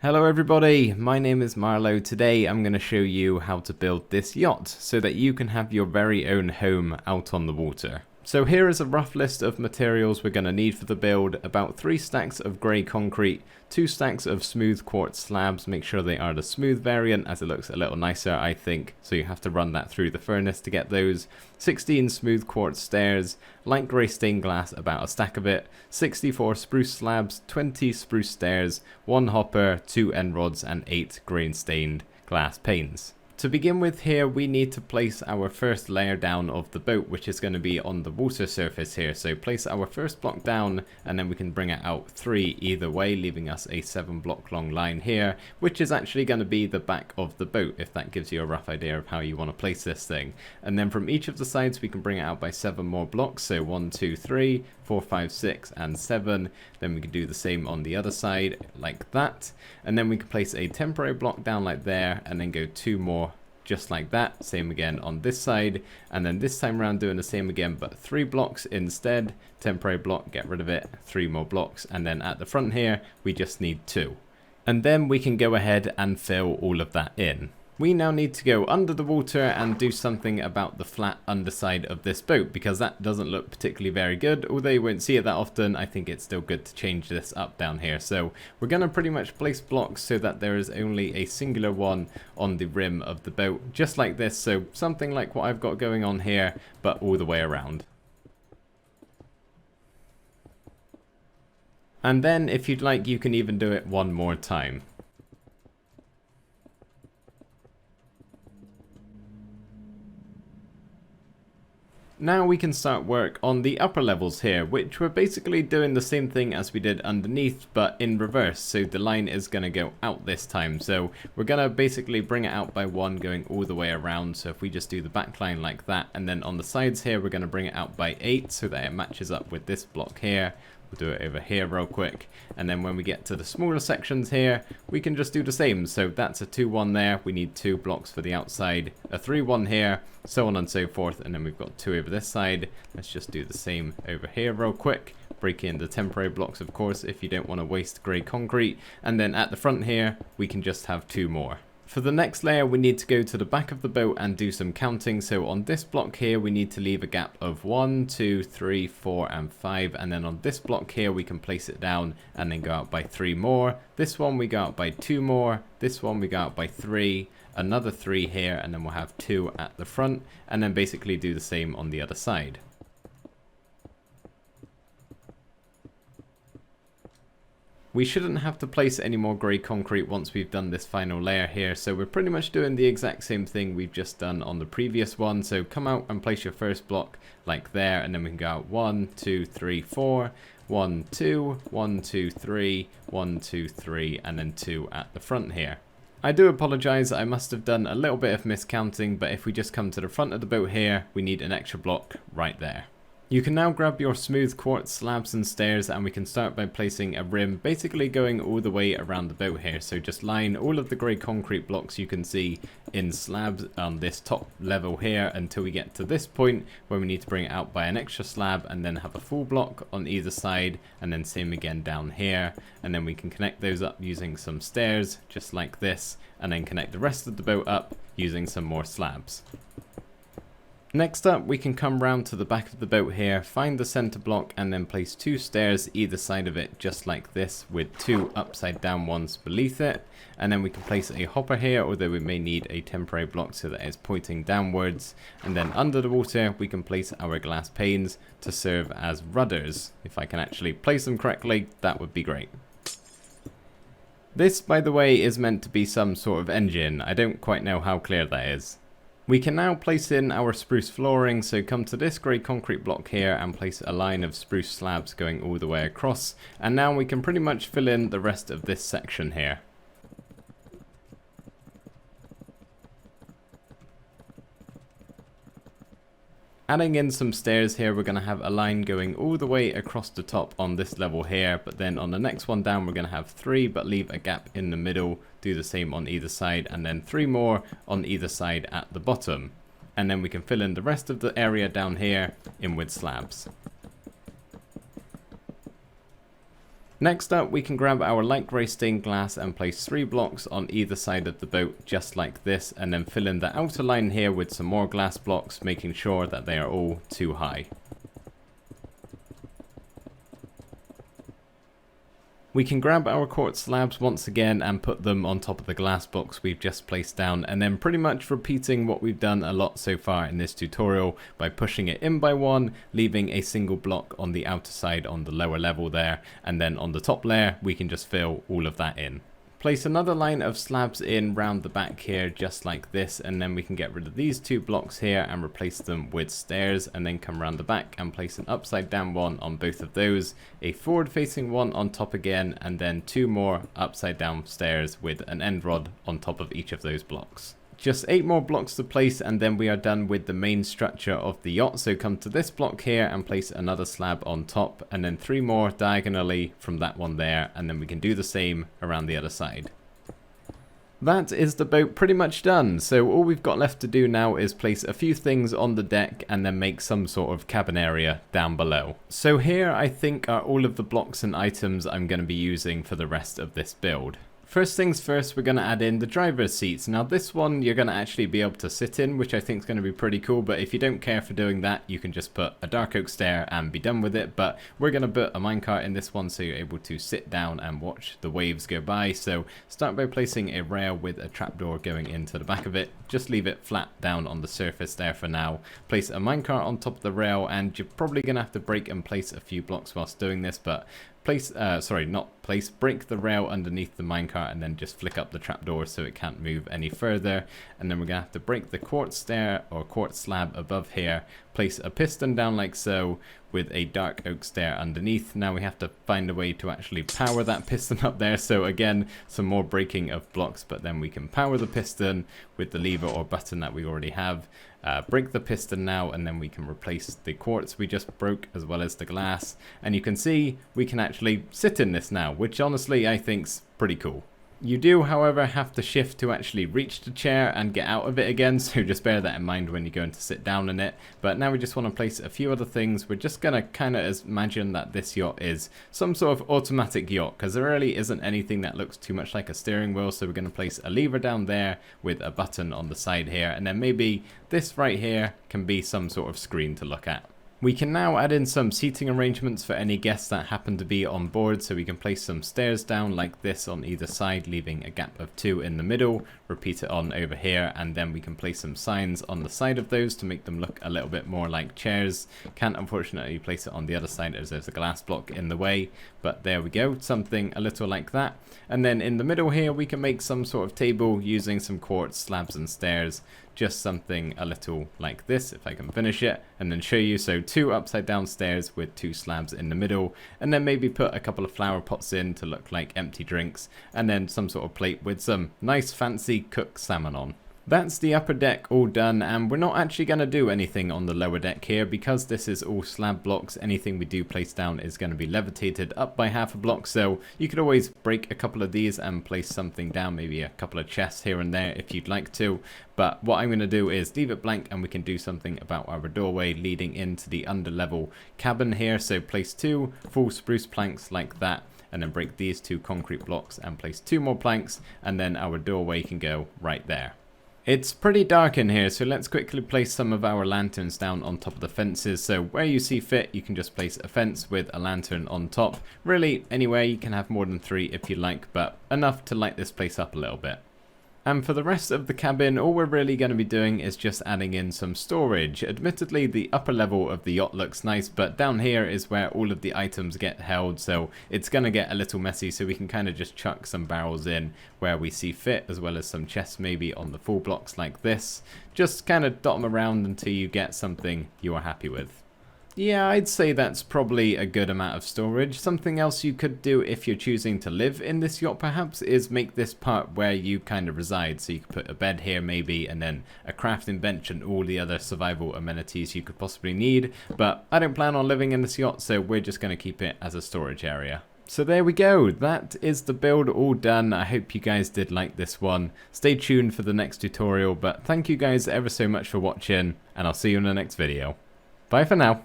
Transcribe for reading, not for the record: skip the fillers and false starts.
Hello everybody, my name is Marlo. Today I'm going to show you how to build this yacht so that you can have your very own home out on the water. So here is a rough list of materials we're going to need for the build. About 3 stacks of grey concrete, 2 stacks of smooth quartz slabs. Make sure they are the smooth variant as it looks a little nicer, I think, so you have to run that through the furnace to get those. 16 smooth quartz stairs, light grey stained glass, about a stack of it, 64 spruce slabs, 20 spruce stairs, 1 hopper, 2 end rods and 8 grain stained glass panes. To begin with here, we need to place our first layer down of the boat, which is going to be on the water surface here. So place our first block down and then we can bring it out 3 either way, leaving us a 7 block long line here, which is actually going to be the back of the boat, if that gives you a rough idea of how you want to place this thing. And then from each of the sides we can bring it out by 7 more blocks, so 1, 2, 3, 4, 5, 6 and 7. Then we can do the same on the other side like that, and then we can place a temporary block down like there and then go 2 more just like that. Same again on this side, and then this time around doing the same again but 3 blocks instead. Temporary block, get rid of it, 3 more blocks, and then at the front here we just need 2. And then we can go ahead and fill all of that in. We now need to go under the water and do something about the flat underside of this boat, because that doesn't look particularly very good. Although you won't see it that often, I think it's still good to change this up down here. So we're going to pretty much place blocks so that there is only a singular one on the rim of the boat, just like this. So something like what I've got going on here, but all the way around. And then if you'd like, you can even do it one more time. Now we can start work on the upper levels here, which we're basically doing the same thing as we did underneath, but in reverse. So the line is going to go out this time. So we're going to basically bring it out by 1 going all the way around. So if we just do the back line like that, and then on the sides here, we're going to bring it out by 8 so that it matches up with this block here. We'll do it over here real quick, and then when we get to the smaller sections here, we can just do the same. So that's a 2-1 there, we need 2 blocks for the outside, a 3-1 here, so on and so forth, and then we've got 2 over this side. Let's just do the same over here real quick. Break in the temporary blocks, of course, if you don't want to waste grey concrete, and then at the front here, we can just have 2 more. For the next layer, we need to go to the back of the boat and do some counting. So on this block here, we need to leave a gap of 1, 2, 3, 4, and 5. And then on this block here, we can place it down and then go out by 3 more. This one we go out by 2 more. This one we go out by 3. Another 3 here, and then we'll have 2 at the front. And then basically do the same on the other side. We shouldn't have to place any more grey concrete once we've done this final layer here, so we're pretty much doing the exact same thing we've just done on the previous one. So come out and place your first block like there, and then we can go out 1, 2, 3, 4, 1, 2, 1, 2, 3, 1, 2, 3, and then 2 at the front here. I do apologise, I must have done a little bit of miscounting, but if we just come to the front of the boat here, we need an extra block right there. You can now grab your smooth quartz slabs and stairs, and we can start by placing a rim basically going all the way around the boat here. So just line all of the grey concrete blocks you can see in slabs on this top level here until we get to this point where we need to bring it out by an extra slab and then have a full block on either side, and then same again down here, and then we can connect those up using some stairs just like this, and then connect the rest of the boat up using some more slabs. Next up, we can come round to the back of the boat here, find the center block, and then place 2 stairs either side of it just like this, with 2 upside down ones beneath it. And then we can place a hopper here, although we may need a temporary block so that it's pointing downwards. And then under the water, we can place our glass panes to serve as rudders. If I can actually place them correctly, that would be great. This, by the way, is meant to be some sort of engine. I don't quite know how clear that is. We can now place in our spruce flooring, so come to this grey concrete block here and place a line of spruce slabs going all the way across, and now we can pretty much fill in the rest of this section here. Adding in some stairs here, we're going to have a line going all the way across the top on this level here, but then on the next one down we're going to have 3 but leave a gap in the middle, do the same on either side, and then 3 more on either side at the bottom. And then we can fill in the rest of the area down here in with slabs. Next up, we can grab our light grey stained glass and place 3 blocks on either side of the boat, just like this, and then fill in the outer line here with some more glass blocks, making sure that they are all 2 high. We can grab our quartz slabs once again and put them on top of the glass blocks we've just placed down, and then pretty much repeating what we've done a lot so far in this tutorial by pushing it in by 1, leaving a single block on the outer side on the lower level there, and then on the top layer we can just fill all of that in. Place another line of slabs in round the back here just like this, and then we can get rid of these 2 blocks here and replace them with stairs, and then come around the back and place an upside down one on both of those, a forward facing one on top again, and then 2 more upside down stairs with an end rod on top of each of those blocks. Just 8 more blocks to place and then we are done with the main structure of the yacht. So come to this block here and place another slab on top, and then 3 more diagonally from that one there, and then we can do the same around the other side. That is the boat pretty much done, so all we've got left to do now is place a few things on the deck and then make some sort of cabin area down below. So here I think are all of the blocks and items I'm going to be using for the rest of this build. First things first, we're going to add in the driver's seats. Now this one you're going to actually be able to sit in, which I think is going to be pretty cool, but if you don't care for doing that, you can just put a dark oak stair and be done with it. But we're going to put a minecart in this one so you're able to sit down and watch the waves go by. So start by placing a rail with a trapdoor going into the back of it. Just leave it flat down on the surface there for now. Place a minecart on top of the rail, and you're probably going to have to break and place a few blocks whilst doing this, but break the rail underneath the minecart and then just flick up the trapdoor so it can't move any further. And then we're going to have to break the quartz stair or quartz slab above here, place a piston down like so with a dark oak stair underneath. Now we have to find a way to actually power that piston up there, so again some more breaking of blocks, but then we can power the piston with the lever or button that we already have. Break the piston now, and then we can replace the quartz we just broke as well as the glass, and you can see we can actually sit in this now, which honestly I think's pretty cool. You do, however, have to shift to actually reach the chair and get out of it again, so just bear that in mind when you're going to sit down in it. But now we just want to place a few other things. We're just going to kind of imagine that this yacht is some sort of automatic yacht, because there really isn't anything that looks too much like a steering wheel. So we're going to place a lever down there with a button on the side here, and then maybe this right here can be some sort of screen to look at. We can now add in some seating arrangements for any guests that happen to be on board, so we can place some stairs down like this on either side, leaving a gap of 2 in the middle, repeat it on over here, and then we can place some signs on the side of those to make them look a little bit more like chairs. Can't unfortunately place it on the other side as there's a glass block in the way, but there we go, something a little like that. And then in the middle here we can make some sort of table using some quartz slabs and stairs, just something a little like this, if I can finish it and then show you. So 2 upside down stairs with 2 slabs in the middle, and then maybe put a couple of flower pots in to look like empty drinks, and then some sort of plate with some nice fancy cooked salmon on. That's the upper deck all done, and we're not actually going to do anything on the lower deck here because this is all slab blocks. Anything we do place down is going to be levitated up by half a block, so you could always break a couple of these and place something down, maybe a couple of chests here and there if you'd like to. But what I'm going to do is leave it blank, and we can do something about our doorway leading into the underlevel cabin here. So place 2 full spruce planks like that, and then break these 2 concrete blocks and place 2 more planks, and then our doorway can go right there. It's pretty dark in here, so let's quickly place some of our lanterns down on top of the fences. So where you see fit, you can just place a fence with a lantern on top. Really, anywhere you can have more than 3 if you like, but enough to light this place up a little bit. And for the rest of the cabin, all we're really going to be doing is just adding in some storage. Admittedly, the upper level of the yacht looks nice, but down here is where all of the items get held, so it's going to get a little messy, so we can kind of just chuck some barrels in where we see fit, as well as some chests maybe on the full blocks like this. Just kind of dot them around until you get something you are happy with. Yeah, I'd say that's probably a good amount of storage. Something else you could do if you're choosing to live in this yacht perhaps is make this part where you kind of reside. So you could put a bed here maybe, and then a crafting bench and all the other survival amenities you could possibly need. But I don't plan on living in this yacht, so we're just going to keep it as a storage area. So there we go, that is the build all done. I hope you guys did like this one. Stay tuned for the next tutorial, but thank you guys ever so much for watching, and I'll see you in the next video. Bye for now.